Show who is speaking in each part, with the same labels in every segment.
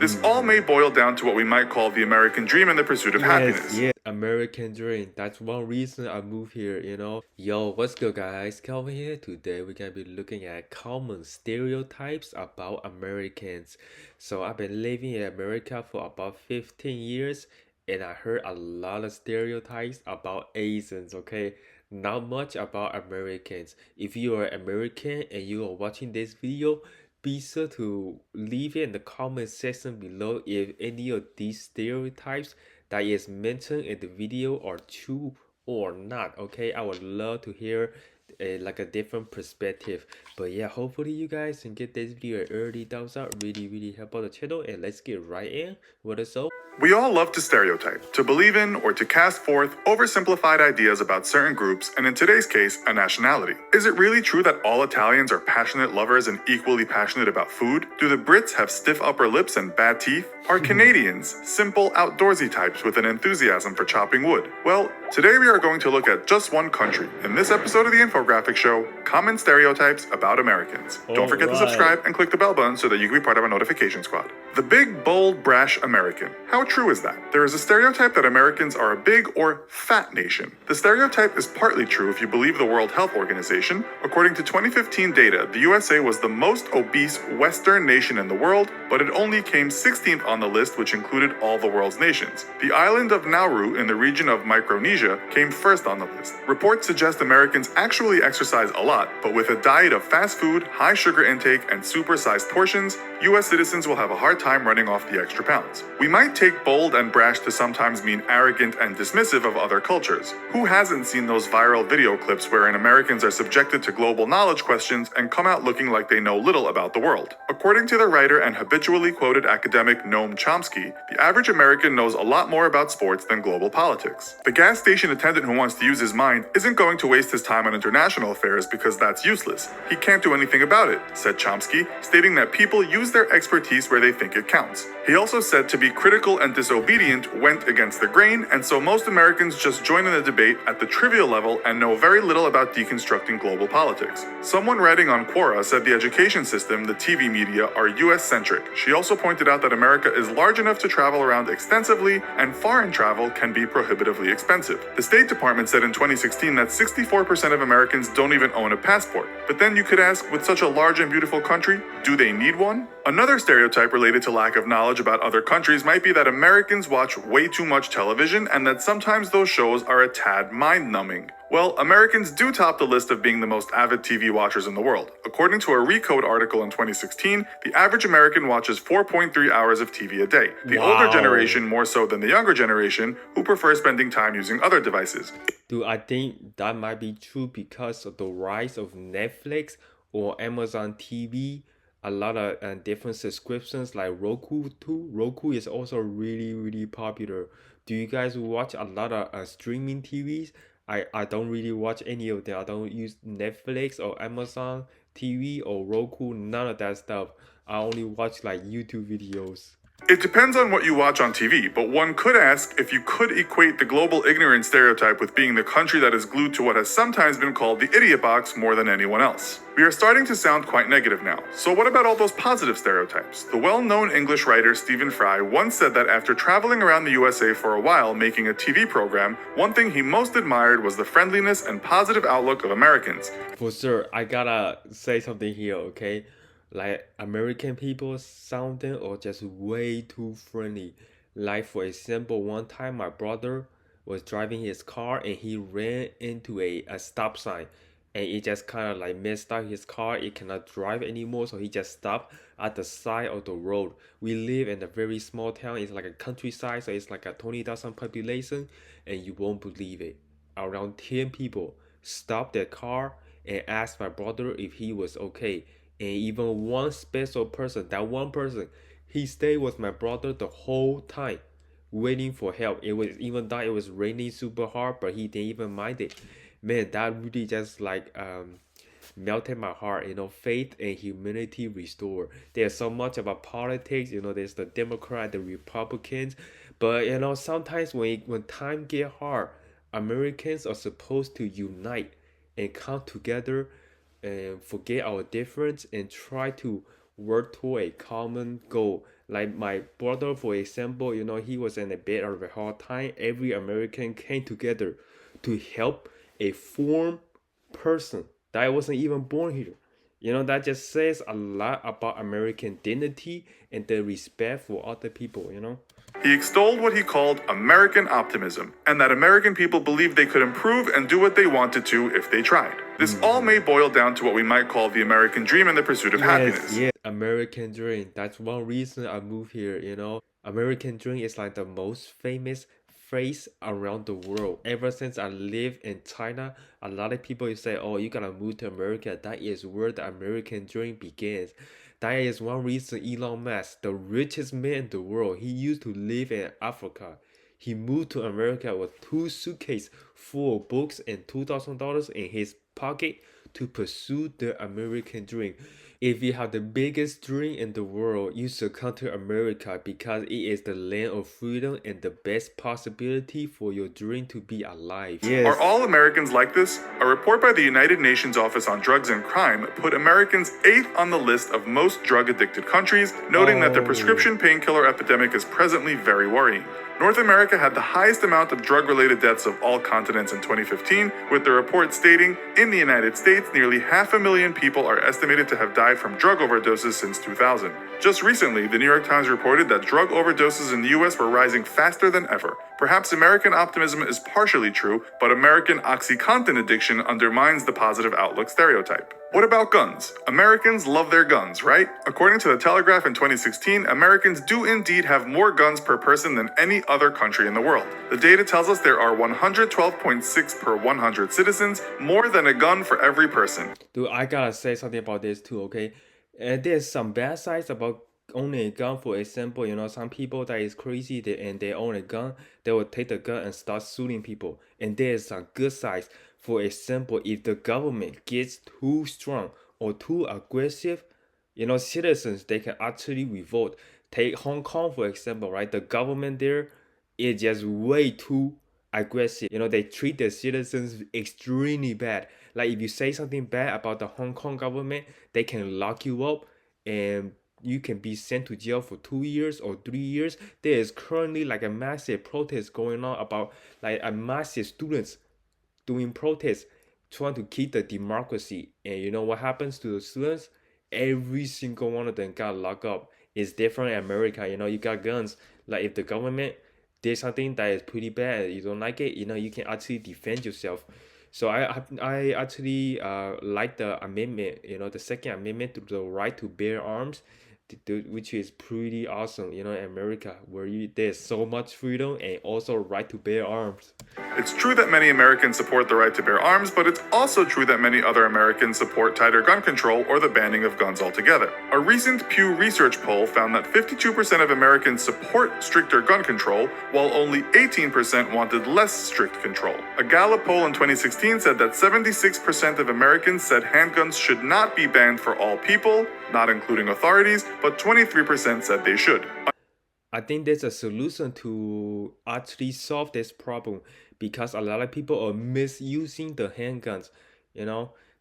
Speaker 1: This all may boil down to what we might call the American dream and the pursuit of happiness.
Speaker 2: Yeah, American dream. That's one reason I moved here. Yo, what's good, guys? Calvin here. Today we're gonna be looking at common stereotypes about Americans. So I've been living in America for about 15 years, and I heard a lot of stereotypes about Asians, okay? Not much about Americans. If you are American and you are watching this video, be sure to leave it in the comment section below if any of these stereotypes that is mentioned in the video are true or not. Okay, I would love to hear like a different perspective. But yeah, hopefully you guys can get this video an early thumbs up. Really help out the channel, and let's get right in with the show.
Speaker 1: We all love to stereotype, to believe in or to cast forth oversimplified ideas about certain groups, and in today's case, a nationality. Is it really true that all Italians are passionate lovers and equally passionate about food? Do the Brits have stiff upper lips and bad teeth? Are Canadians simple, outdoorsy types with an enthusiasm for chopping wood? Well, today we are going to look at just one country. In this episode of the infographic show, Common Stereotypes about Americans. Don't forget to subscribe and click the bell button so that you can be part of our notification squad. The big, bold, brash American. How true is that? There is a stereotype that Americans are a big or fat nation. The stereotype is partly true if you believe the World Health Organization. According to 2015 data, the USA was the most obese Western nation in the world, but it only came 16th on the list, which included all the world's nations. The island of Nauru in the region of Micronesia came first on the list. Reports suggest Americans actually exercise a lot, but with a diet of fast food, high sugar intake, and supersized portions, US citizens will have a hard time running off the extra pounds. We might take bold and brash to sometimes mean arrogant and dismissive of other cultures. Who hasn't seen those viral video clips wherein Americans are subjected to global knowledge questions and come out looking like they know little about the world? According to the writer and habitually quoted academic Noam Chomsky, the average American knows a lot more about sports than global politics. The gas station attendant who wants to use his mind isn't going to waste his time on international affairs because that's useless. He can't do anything about it, said Chomsky, stating that people use their expertise where they think it counts. He also said to be critical and disobedient went against the grain, and so most Americans just join in the debate at the trivial level and know very little about deconstructing global politics. Someone writing on Quora said the education system, the TV media, are US-centric. She also pointed out that America is large enough to travel around extensively, and foreign travel can be prohibitively expensive. The State Department said in 2016 that 64% of Americans don't even own a passport. But then you could ask, with such a large and beautiful country, do they need one? Another stereotype related to lack of knowledge about other countries might be that Americans watch way too much television and that sometimes those shows are a tad mind-numbing. Well, Americans do top the list of being the most avid TV watchers in the world. According to a Recode article in 2016, the average American watches 4.3 hours of TV a day. The older generation more so than the younger generation, who prefer spending time using other devices.
Speaker 2: Dude, I think that might be true because of the rise of Netflix or Amazon TV. A lot of different subscriptions like Roku too. Roku is also really popular. Do you guys watch a lot of streaming TVs? I don't really watch any of them. I don't use Netflix or Amazon TV or Roku, none of that stuff. I only watch like YouTube videos.
Speaker 1: It depends on what you watch on TV, but one could ask if you could equate the global ignorance stereotype with being the country that is glued to what has sometimes been called the idiot box more than anyone else. We are starting to sound quite negative now, so what about all those positive stereotypes? The well-known English writer Stephen Fry once said that after traveling around the USA for a while making a TV program, one thing he most admired was the friendliness and positive outlook of Americans.
Speaker 2: For sure, I gotta say something here, okay? Like American people sounding or just way too friendly. Like for example, one time my brother was driving his car and he ran into a stop sign, and it just kind of like messed up his car. It cannot drive anymore, so he just stopped at the side of the road. We live in a very small town. It's like a countryside, so it's like a 20,000 population, and you won't believe it. Around 10 people stopped their car and asked my brother if he was okay. And even one special person, that one person, he stayed with my brother the whole time, waiting for help. It was even though it was raining super hard, but he didn't even mind it. Man, that really just like melted my heart. Faith and humanity restored. There's so much about politics. There's the Democrat, the Republicans, but sometimes when time get hard, Americans are supposed to unite and come together and forget our difference and try to work toward a common goal, Like my brother, for example, he was in a bit of a hard time. Every American came together to help a foreign person that wasn't even born here. That just says a lot about American dignity and the respect for other people.
Speaker 1: He extolled what he called American optimism, and that American people believed they could improve and do what they wanted to if they tried. This all may boil down to what we might call the American dream and the pursuit of happiness.
Speaker 2: Yes, American dream. That's one reason I moved here. American dream is like the most famous phrase around the world. Ever since I lived in China, a lot of people say, oh, you gotta move to America. That is where the American dream begins. That is one reason Elon Musk, the richest man in the world, he used to live in Africa. He moved to America with 2 suitcases full of books and $2,000 in his pocket to pursue the American dream. If you have the biggest dream in the world, you should come to America because it is the land of freedom and the best possibility for your dream to be alive. Yes.
Speaker 1: Are all Americans like this? A report by the United Nations Office on Drugs and Crime put Americans 8th on the list of most drug-addicted countries, noting that the prescription painkiller epidemic is presently very worrying. North America had the highest amount of drug-related deaths of all continents in 2015, with the report stating, in the United States, nearly 500,000 people are estimated to have died from drug overdoses since 2000. Just recently, the New York Times reported that drug overdoses in the US were rising faster than ever. Perhaps American optimism is partially true, but American OxyContin addiction undermines the positive outlook stereotype. What about guns? Americans love their guns, right? According to the Telegraph in 2016, Americans do indeed have more guns per person than any other country in the world. The data tells us there are 112.6 per 100 citizens, more than a gun for every person.
Speaker 2: Dude, I gotta say something about this too, okay? There's some bad sides about owning a gun. For example, some people that is crazy and they own a gun, they will take the gun and start shooting people. And there's some good sides. For example, if the government gets too strong or too aggressive, citizens, they can actually revolt. Take Hong Kong, for example, right? The government there is just way too aggressive. They treat their citizens extremely bad. Like if you say something bad about the Hong Kong government, they can lock you up and you can be sent to jail for 2 years or 3 years. There is currently like a massive protest going on about like a massive students doing protests trying to keep the democracy. And you know what happens to the students? Every single one of them got locked up. It's different in America. You got guns. Like if the government did something that is pretty bad, you don't like it, you can actually defend yourself. So I actually like the amendment, the Second Amendment to the right to bear arms, which is pretty awesome, in America, where there's so much freedom and also right to bear arms.
Speaker 1: It's true that many Americans support the right to bear arms, but it's also true that many other Americans support tighter gun control or the banning of guns altogether. A recent Pew Research poll found that 52% of Americans support stricter gun control, while only 18% wanted less strict control. A Gallup poll in 2016 said that 76% of Americans said handguns should not be banned for all people, not including authorities, but 23% said they should.
Speaker 2: I think there's a solution to actually solve this problem because a lot of people are misusing the handguns,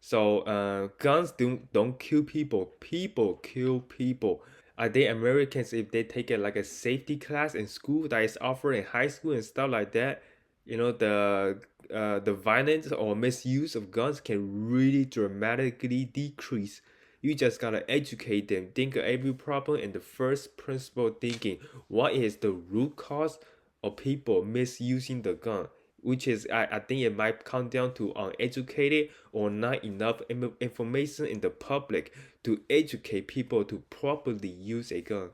Speaker 2: So guns don't kill people. People kill people. I think Americans, if they take it like a safety class in school that is offered in high school and stuff like that, the violence or misuse of guns can really dramatically decrease. You just gotta educate them. Think of every problem in the first principle thinking. What is the root cause of people misusing the gun? Which is, I think it might come down to uneducated or not enough information in the public to educate people to properly use a gun.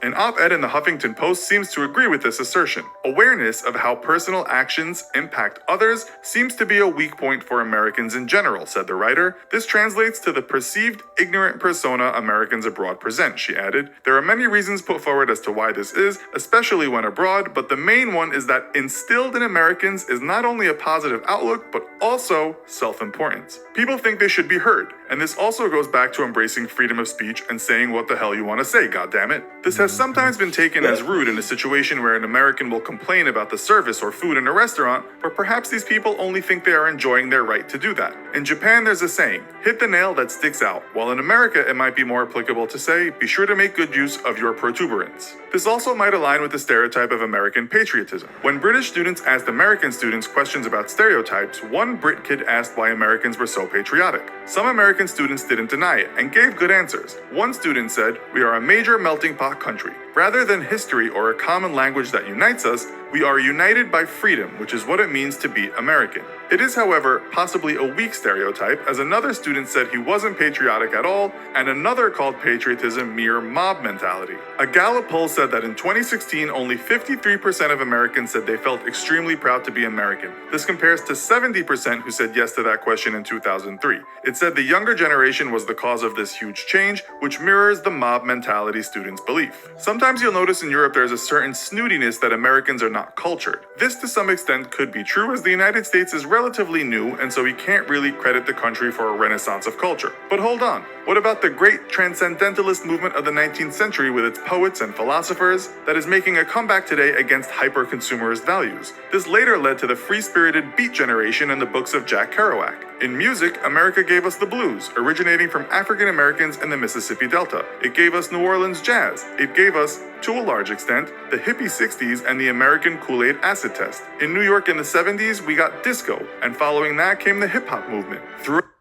Speaker 1: An op-ed in the Huffington Post seems to agree with this assertion. Awareness of how personal actions impact others seems to be a weak point for Americans in general, said the writer. This translates to the perceived ignorant persona Americans abroad present, she added. There are many reasons put forward as to why this is, especially when abroad, but the main one is that instilled in Americans is not only a positive outlook, but also self-importance. People think they should be heard, and this also goes back to embracing freedom of speech and saying what the hell you want to say, goddammit. The This has sometimes been taken as rude in a situation where an American will complain about the service or food in a restaurant, but perhaps these people only think they are enjoying their right to do that. In Japan, there's a saying, hit the nail that sticks out, while in America it might be more applicable to say, be sure to make good use of your protuberance. This also might align with the stereotype of American patriotism. When British students asked American students questions about stereotypes, one Brit kid asked why Americans were so patriotic. Some American students didn't deny it and gave good answers. One student said, we are a major melting pot country. Rather than history or a common language that unites us, we are united by freedom, which is what it means to be American. It is, however, possibly a weak stereotype, as another student said he wasn't patriotic at all, and another called patriotism mere mob mentality. A Gallup poll said that in 2016, only 53% of Americans said they felt extremely proud to be American. This compares to 70% who said yes to that question in 2003. It said the younger generation was the cause of this huge change, which mirrors the mob mentality students' belief. Sometimes you'll notice in Europe there's a certain snootiness that Americans are not cultured. This to some extent could be true, as the United States is relatively new, and so we can't really credit the country for a renaissance of culture. But hold on, what about the great transcendentalist movement of the 19th century with its poets and philosophers that is making a comeback today against hyper-consumerist values? This later led to the free-spirited Beat generation and the books of Jack Kerouac. In music, America gave us the blues, originating from African Americans in the Mississippi Delta. It gave us New Orleans jazz. It gave us, to a large extent, the hippie 60s and the American Kool-Aid acid test. In New York in the 70s, we got disco, and following that came the hip-hop movement.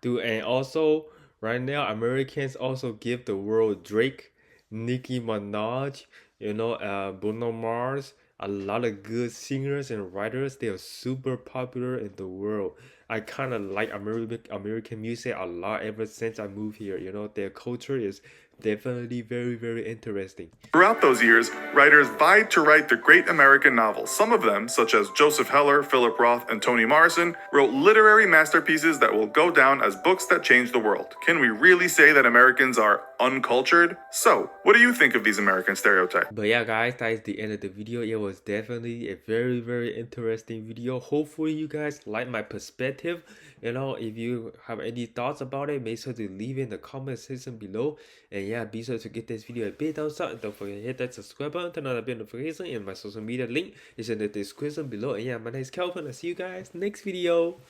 Speaker 2: Dude, and also, right now, Americans also give the world Drake, Nicki Minaj, Bruno Mars, a lot of good singers and writers. They are super popular in the world. I kind of like American music a lot ever since I moved here. Their culture is definitely very, very interesting.
Speaker 1: Throughout those years, writers vied to write the great American novels. Some of them, such as Joseph Heller, Philip Roth, and Toni Morrison, wrote literary masterpieces that will go down as books that changed the world. Can we really say that Americans are uncultured? So, what do you think of these American stereotypes?
Speaker 2: But yeah, guys, that is the end of the video. It was definitely a very, very interesting video. Hopefully you guys like my perspective. If you have any thoughts about it, make sure to leave it in the comment section below. And yeah, be sure to give this video a big thumbs up, and don't forget to hit that subscribe button, turn on the bell notification, and my social media link is in the description below. And yeah, my name is Kelvin. I'll see you guys next video.